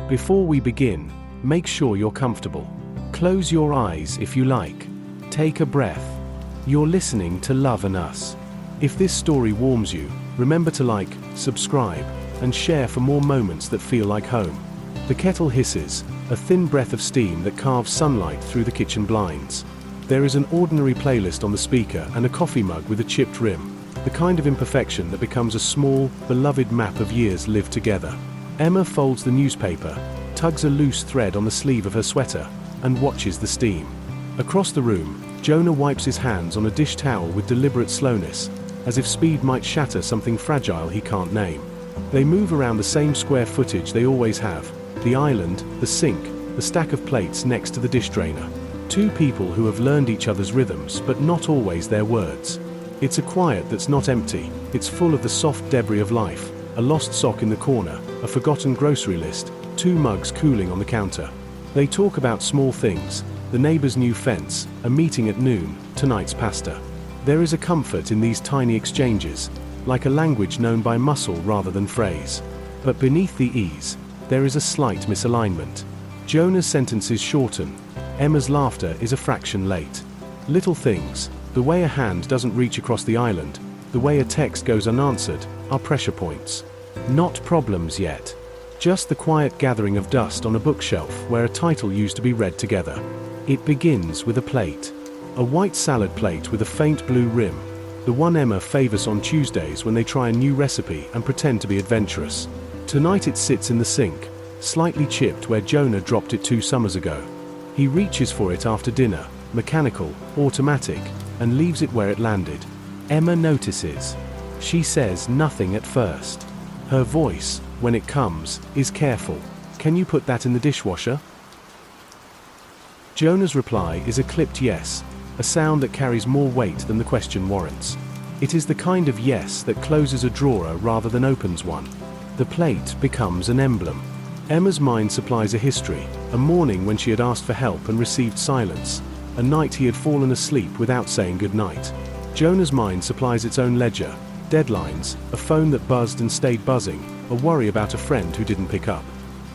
Before we begin, make sure you're comfortable. Close your eyes if you like. Take a breath. You're listening to Love and Us. If this story warms you, remember to like, subscribe, and share for more moments that feel like home. The kettle hisses, a thin breath of steam that carves sunlight through the kitchen blinds. There is an ordinary playlist on the speaker and a coffee mug with a chipped rim, the kind of imperfection that becomes a small, beloved map of years lived together. Emma folds the newspaper, tugs a loose thread on the sleeve of her sweater, and watches the steam. Across the room, Jonah wipes his hands on a dish towel with deliberate slowness, as if speed might shatter something fragile he can't name. They move around the same square footage they always have: the island, the sink, the stack of plates next to the dish drainer. Two people who have learned each other's rhythms but not always their words. It's a quiet that's not empty, it's full of the soft debris of life: a lost sock in the corner, a forgotten grocery list, two mugs cooling on the counter. They talk about small things: the neighbor's new fence, a meeting at noon, tonight's pasta. There is a comfort in these tiny exchanges, like a language known by muscle rather than phrase. But beneath the ease, there is a slight misalignment. Jonah's sentences shorten. Emma's laughter is a fraction late. Little things, the way a hand doesn't reach across the island, the way a text goes unanswered, are pressure points. Not problems yet. Just the quiet gathering of dust on a bookshelf where a title used to be read together. It begins with a plate. A white salad plate with a faint blue rim. The one Emma favors on Tuesdays when they try a new recipe and pretend to be adventurous. Tonight it sits in the sink, slightly chipped where Jonah dropped it 2 summers ago. He reaches for it after dinner, mechanical, automatic, and leaves it where it landed. Emma notices. She says nothing at first. Her voice, when it comes, is careful. "Can you put that in the dishwasher?" Jonah's reply is a clipped yes, a sound that carries more weight than the question warrants. It is the kind of yes that closes a drawer rather than opens one. The plate becomes an emblem. Emma's mind supplies a history: a morning when she had asked for help and received silence, a night he had fallen asleep without saying goodnight. Jonah's mind supplies its own ledger: deadlines, a phone that buzzed and stayed buzzing, a worry about a friend who didn't pick up.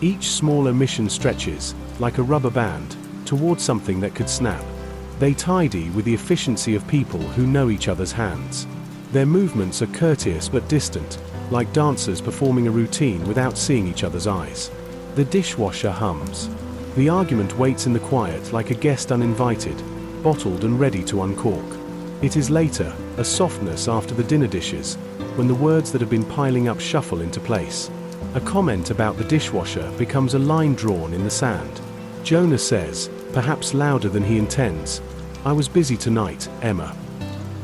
Each small omission stretches, like a rubber band, towards something that could snap. They tidy with the efficiency of people who know each other's hands. Their movements are courteous but distant, like dancers performing a routine without seeing each other's eyes. The dishwasher hums. The argument waits in the quiet like a guest uninvited, bottled and ready to uncork. It is later, a softness after the dinner dishes, when the words that have been piling up shuffle into place. A comment about the dishwasher becomes a line drawn in the sand. Jonah says, perhaps louder than he intends, "I was busy tonight, Emma."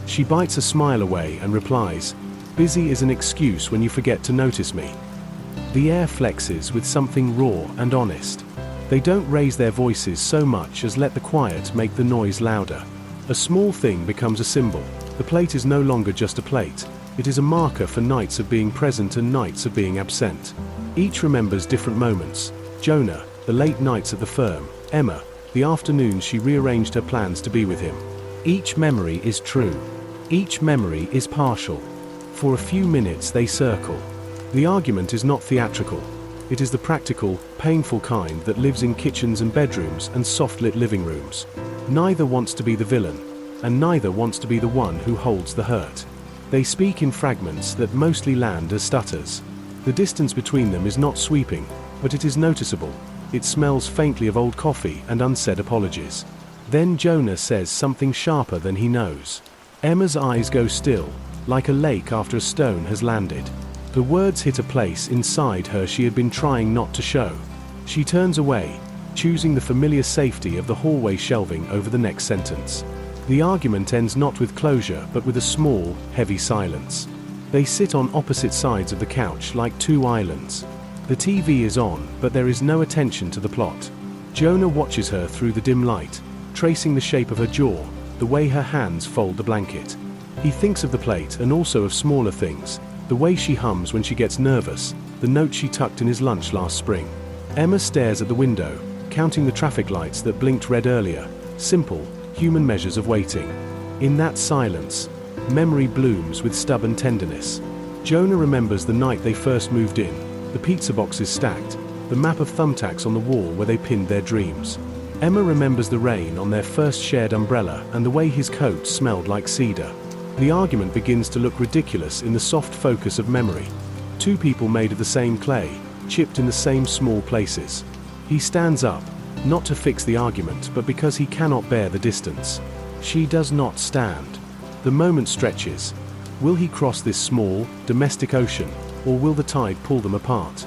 She bites a smile away and replies, "Busy is an excuse when you forget to notice me." The air flexes with something raw and honest. They don't raise their voices so much as let the quiet make the noise louder. A small thing becomes a symbol. The plate is no longer just a plate. It is a marker for nights of being present and nights of being absent. Each remembers different moments. Jonah, the late nights at the firm; Emma, the afternoons she rearranged her plans to be with him. Each memory is true. Each memory is partial. For a few minutes they circle. The argument is not theatrical. It is the practical, painful kind that lives in kitchens and bedrooms and soft-lit living rooms. Neither wants to be the villain, and neither wants to be the one who holds the hurt. They speak in fragments that mostly land as stutters. The distance between them is not sweeping, but it is noticeable. It smells faintly of old coffee and unsaid apologies. Then Jonah says something sharper than he knows. Emma's eyes go still, like a lake after a stone has landed. The words hit a place inside her she had been trying not to show. She turns away, choosing the familiar safety of the hallway shelving over the next sentence. The argument ends not with closure but with a small, heavy silence. They sit on opposite sides of the couch like two islands. The TV is on, but there is no attention to the plot. Jonah watches her through the dim light, tracing the shape of her jaw, the way her hands fold the blanket. He thinks of the plate and also of smaller things: the way she hums when she gets nervous, the note she tucked in his lunch last spring. Emma stares at the window, counting the traffic lights that blinked red earlier. Simple, human measures of waiting. In that silence, memory blooms with stubborn tenderness. Jonah remembers the night they first moved in, the pizza boxes stacked, the map of thumbtacks on the wall where they pinned their dreams. Emma remembers the rain on their first shared umbrella and the way his coat smelled like cedar. The argument begins to look ridiculous in the soft focus of memory. Two people made of the same clay, chipped in the same small places. He stands up, not to fix the argument but because he cannot bear the distance. She does not stand. The moment stretches. Will he cross this small, domestic ocean, or will the tide pull them apart?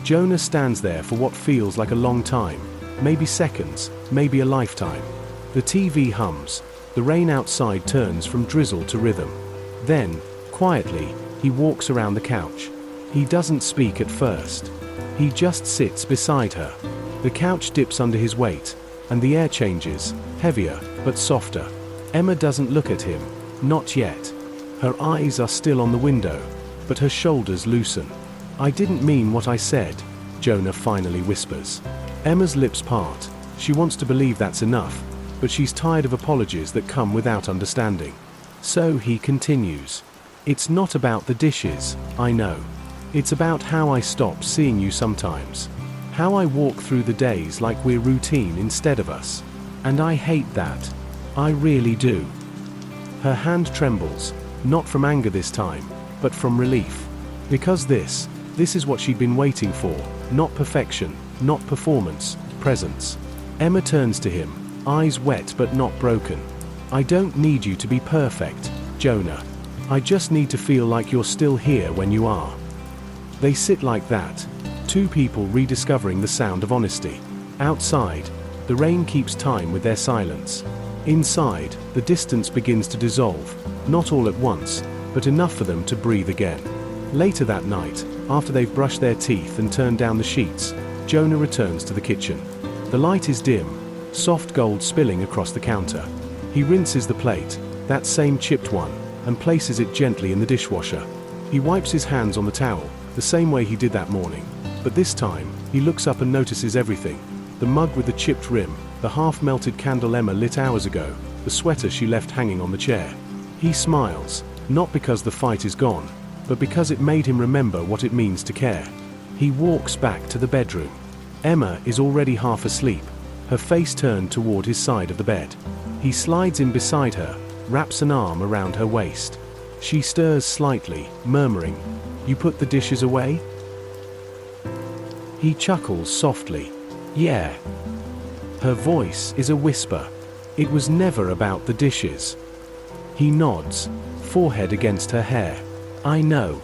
Jonah stands there for what feels like a long time, maybe seconds, maybe a lifetime. The TV hums, the rain outside turns from drizzle to rhythm. Then, quietly, he walks around the couch. He doesn't speak at first. He just sits beside her. The couch dips under his weight, and the air changes, heavier, but softer. Emma doesn't look at him, not yet. Her eyes are still on the window, but her shoulders loosen. "I didn't mean what I said," Jonah finally whispers. Emma's lips part. She wants to believe that's enough, but she's tired of apologies that come without understanding. So he continues. "It's not about the dishes, I know. It's about how I stop seeing you sometimes. How I walk through the days like we're routine instead of us. And I hate that. I really do." Her hand trembles, not from anger this time, but from relief. Because this is what she'd been waiting for, not perfection, not performance, presence. Emma turns to him, eyes wet but not broken. "I don't need you to be perfect, Jonah. I just need to feel like you're still here when you are." They sit like that, two people rediscovering the sound of honesty. Outside, the rain keeps time with their silence. Inside, the distance begins to dissolve, not all at once, but enough for them to breathe again. Later that night, after they've brushed their teeth and turned down the sheets, Jonah returns to the kitchen. The light is dim, soft gold spilling across the counter. He rinses the plate, that same chipped one, and places it gently in the dishwasher. He wipes his hands on the towel, the same way he did that morning. But this time, he looks up and notices everything. The mug with the chipped rim, the half-melted candle Emma lit hours ago, the sweater she left hanging on the chair. He smiles, not because the fight is gone, but because it made him remember what it means to care. He walks back to the bedroom. Emma is already half asleep, her face turned toward his side of the bed. He slides in beside her, wraps an arm around her waist. She stirs slightly, murmuring, "You put the dishes away?" He chuckles softly. "Yeah." Her voice is a whisper. It was never about the dishes. He nods, forehead against her hair. "I know."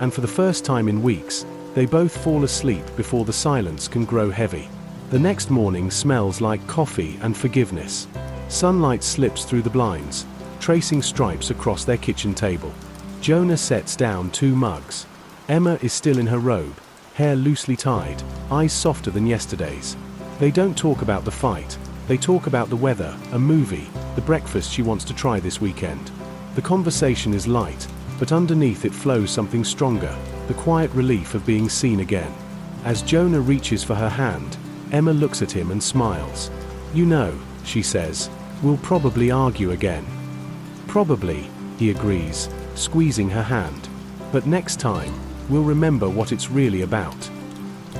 And for the first time in weeks, they both fall asleep before the silence can grow heavy. The next morning smells like coffee and forgiveness. Sunlight slips through the blinds, tracing stripes across their kitchen table. Jonah sets down two mugs. Emma is still in her robe, hair loosely tied, eyes softer than yesterday's. They don't talk about the fight. They talk about the weather, a movie, the breakfast she wants to try this weekend. The conversation is light, but underneath it flows something stronger, the quiet relief of being seen again. As Jonah reaches for her hand, Emma looks at him and smiles. "You know," she says, "we'll probably argue again." "Probably," he agrees, squeezing her hand. "But next time, we'll remember what it's really about."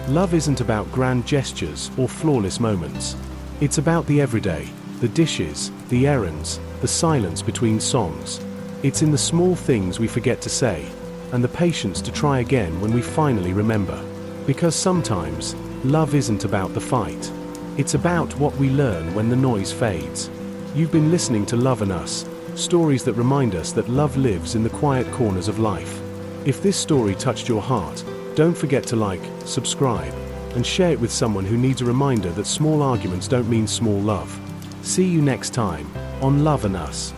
Love isn't about grand gestures or flawless moments. It's about the everyday, the dishes, the errands, the silence between songs. It's in the small things we forget to say, and the patience to try again when we finally remember. Because sometimes, love isn't about the fight. It's about what we learn when the noise fades. You've been listening to Love and Us, stories that remind us that love lives in the quiet corners of life. If this story touched your heart, don't forget to like, subscribe, and share it with someone who needs a reminder that small arguments don't mean small love. See you next time, on Love and Us.